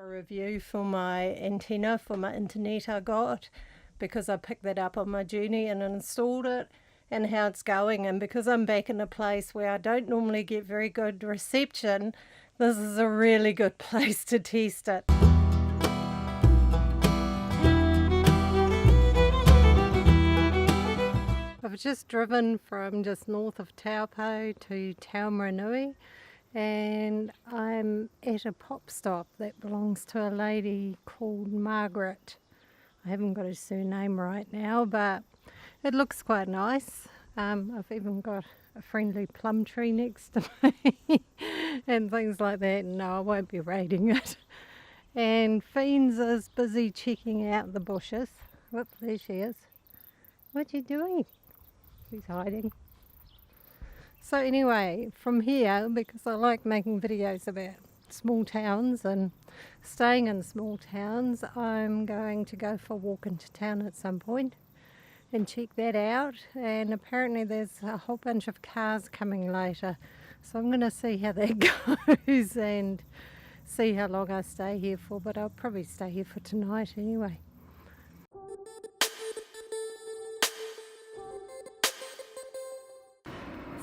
A review for my antenna for my internet I got, because I picked that up on my journey and installed it, and how it's going. And because I'm back in a place where I don't normally get very good reception, this is a really good place to test it. I've just driven from just north of Taupo to Taumarunui, and I'm at a pop stop that belongs to a lady called Margaret. I haven't got her surname right now, but it looks quite nice. I've even got a friendly plum tree next to me and things like that. No, I won't be raiding it. And Fiends is busy checking out the bushes. Whoop, there she is. What are you doing? She's hiding. So anyway, from here, because I like making videos about small towns and staying in small towns, I'm going to go for a walk into town at some point and check that out. And apparently there's a whole bunch of cars coming later, so I'm going to see how that goes and see how long I stay here for, but I'll probably stay here for tonight anyway.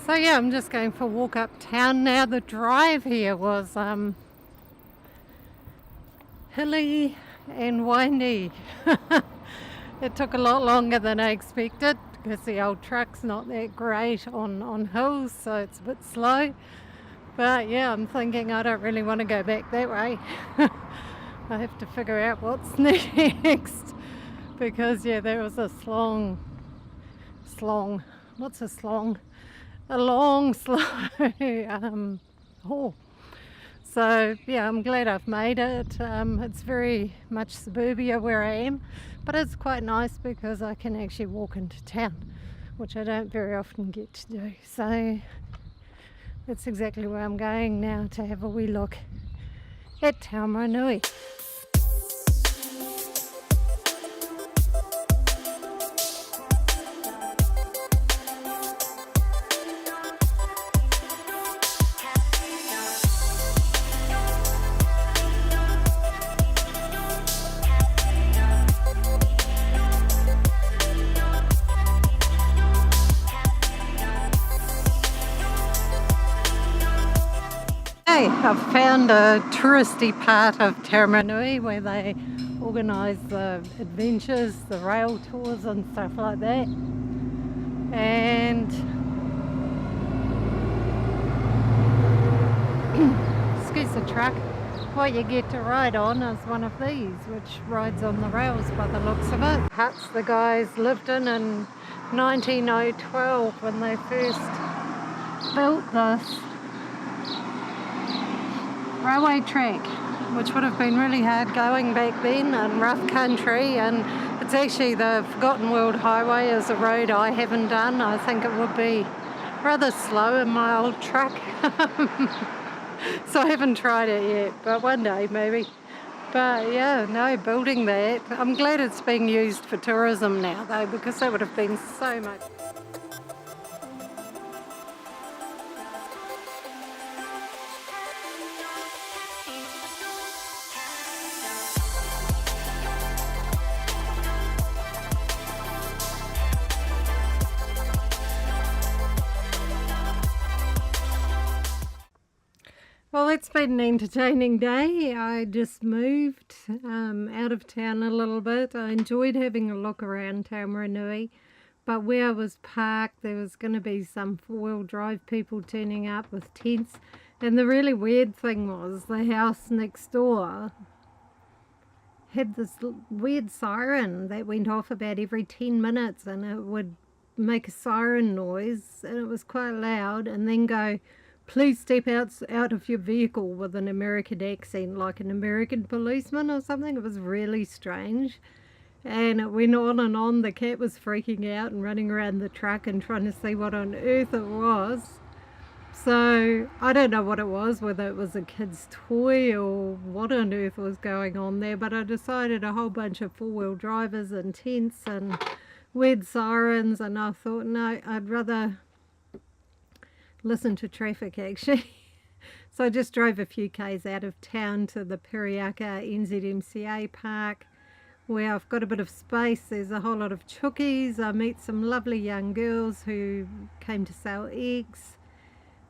So yeah, I'm just going for a walk uptown now. The drive here was hilly and windy. It took a lot longer than I expected because the old truck's not that great on hills, so it's a bit slow. But yeah, I'm thinking I don't really want to go back that way. I have to figure out what's next, because yeah, there was a a long slow haul. So yeah, I'm glad I've made it. It's very much suburbia where I am, but it's quite nice because I can actually walk into town, which I don't very often get to do. So that's exactly where I'm going now, to have a wee look at Taumarunui. I've found a touristy part of Taumarunui where they organise the adventures, the rail tours and stuff like that. And excuse the truck. What you get to ride on is one of these, which rides on the rails by the looks of it. Huts the guys lived in 1912 when they first built this railway track, which would have been really hard going back then and rough country. And it's actually the Forgotten World Highway is a road I haven't done. I think it would be rather slow in my old truck. So I haven't tried it yet, but one day maybe. But yeah, no, building that. I'm glad it's being used for tourism now though, because that would have been so much. Well, it's been an entertaining day. I just moved out of town a little bit. I enjoyed having a look around Taumarunui, but where I was parked there was going to be some four-wheel drive people turning up with tents, and the really weird thing was the house next door had this weird siren that went off about every 10 minutes, and it would make a siren noise and it was quite loud, and then go, "Please step out of your vehicle," with an American accent, like an American policeman or something. It was really strange. And it went on and on. The cat was freaking out and running around the truck and trying to see what on earth it was. So I don't know what it was, whether it was a kid's toy or what on earth was going on there, but I decided a whole bunch of four-wheel drivers and tents and weird sirens, and I thought, no, I'd rather listen to traffic actually. So I just drove a few k's out of town to the Periaka NZMCA park, where I've got a bit of space. There's a whole lot of chookies. I meet some lovely young girls who came to sell eggs,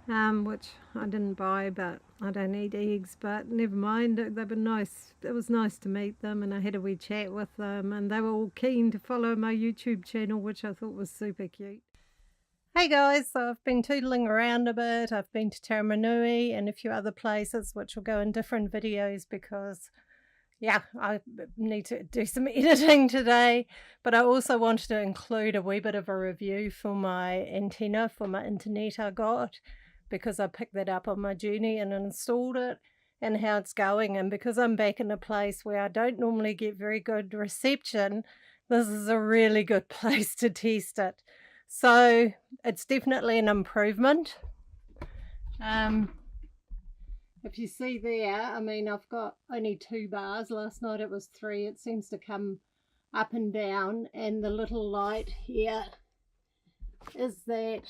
which I didn't buy, but I don't eat eggs, but never mind. They were nice. It was nice to meet them, and I had a wee chat with them, and they were all keen to follow my YouTube channel, which I thought was super cute. Hey guys, so I've been tootling around a bit. I've been to Taumarunui and a few other places, which will go in different videos because, yeah, I need to do some editing today. But I also wanted to include a wee bit of a review for my antenna, for my internet I got, because I picked that up on my journey and installed it, and how it's going. And because I'm back in a place where I don't normally get very good reception, this is a really good place to test it. So it's definitely an improvement. If you see there, I mean, I've got only 2 bars. Last night it was 3. It seems to come up and down, and the little light here is that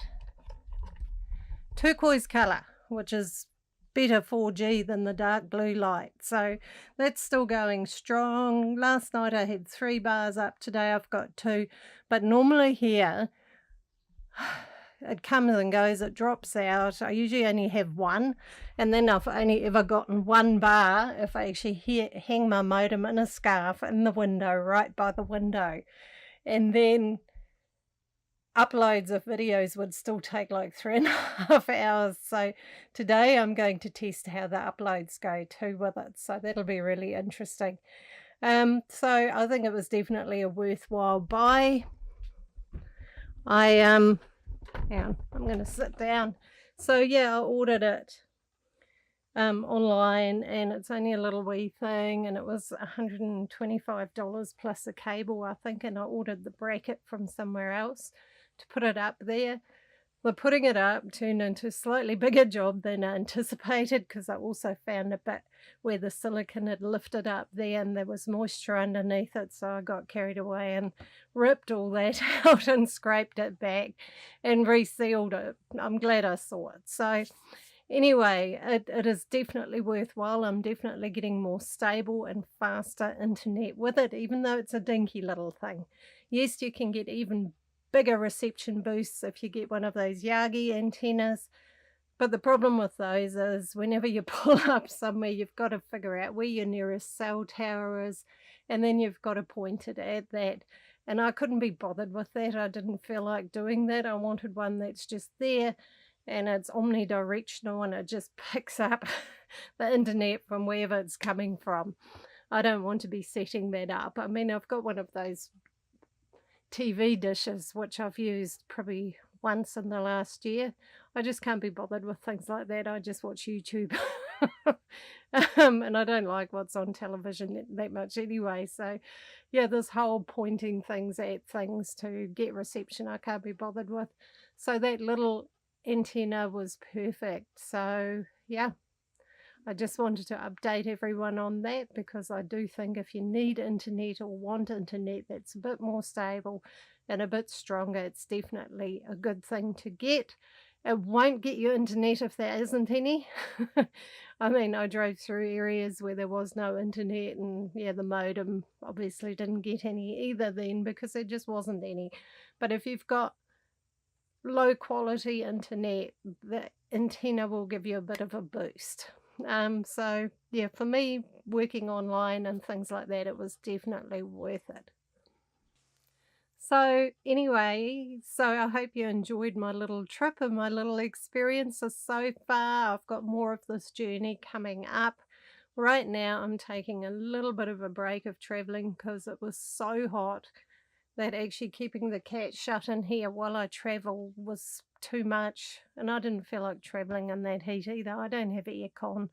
turquoise colour, which is better 4G than the dark blue light. So that's still going strong. Last night I had 3 bars up. Today I've got 2. But normally here, it comes and goes, it drops out. I usually only have 1, and then I've only ever gotten 1 bar if I actually hang my modem in a scarf in the window, right by the window. And then uploads of videos would still take like 3.5 hours. So today I'm going to test how the uploads go too with it. So that'll be really interesting. So I think it was definitely a worthwhile buy. I'm going to sit down. So yeah, I ordered it online, and it's only a little wee thing, and it was $125 plus a cable, I think, and I ordered the bracket from somewhere else to put it up there. The putting it up turned into a slightly bigger job than I anticipated, because I also found a bit where the silicone had lifted up there and there was moisture underneath it, so I got carried away and ripped all that out and scraped it back and resealed it. I'm glad I saw it. So anyway, it is definitely worthwhile. I'm definitely getting more stable and faster internet with it, even though it's a dinky little thing. Yes, you can get even bigger reception boosts if you get one of those Yagi antennas, but the problem with those is whenever you pull up somewhere, you've got to figure out where your nearest cell tower is, and then you've got to point it at that. And I couldn't be bothered with that. I didn't feel like doing that. I wanted one that's just there and it's omnidirectional, and it just picks up the internet from wherever it's coming from. I don't want to be setting that up. I mean, I've got one of those TV dishes, which I've used probably once in the last year. I just can't be bothered with things like that. I just watch YouTube. And I don't like what's on television that much anyway. So yeah, this whole pointing things at things to get reception, I can't be bothered with. So that little antenna was perfect. So yeah, I just wanted to update everyone on that, because I do think if you need internet or want internet that's a bit more stable and a bit stronger, it's definitely a good thing to get. It won't get you internet if there isn't any. I mean, I drove through areas where there was no internet, and yeah, the modem obviously didn't get any either then, because there just wasn't any. But if you've got low quality internet, the antenna will give you a bit of a boost. So yeah, for me, working online and things like that, it was definitely worth it. So anyway, so I hope you enjoyed my little trip and my little experiences so far. I've got more of this journey coming up. Right now I'm taking a little bit of a break of traveling because it was so hot that actually keeping the cat shut in here while I travel was too much, and I didn't feel like traveling in that heat either. I don't have aircon.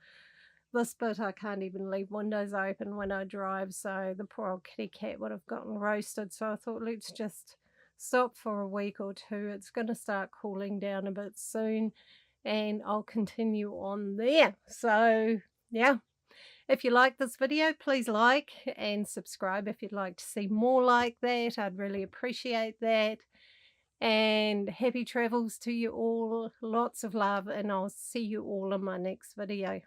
This bit I can't even leave windows open when I drive, so the poor old kitty cat would have gotten roasted. So I thought, let's just stop for a week or 2. It's going to start cooling down a bit soon, and I'll continue on there. So yeah, if you like this video, please like and subscribe if you'd like to see more like that. I'd really appreciate that. And happy travels to you all. Lots of love, and I'll see you all in my next video.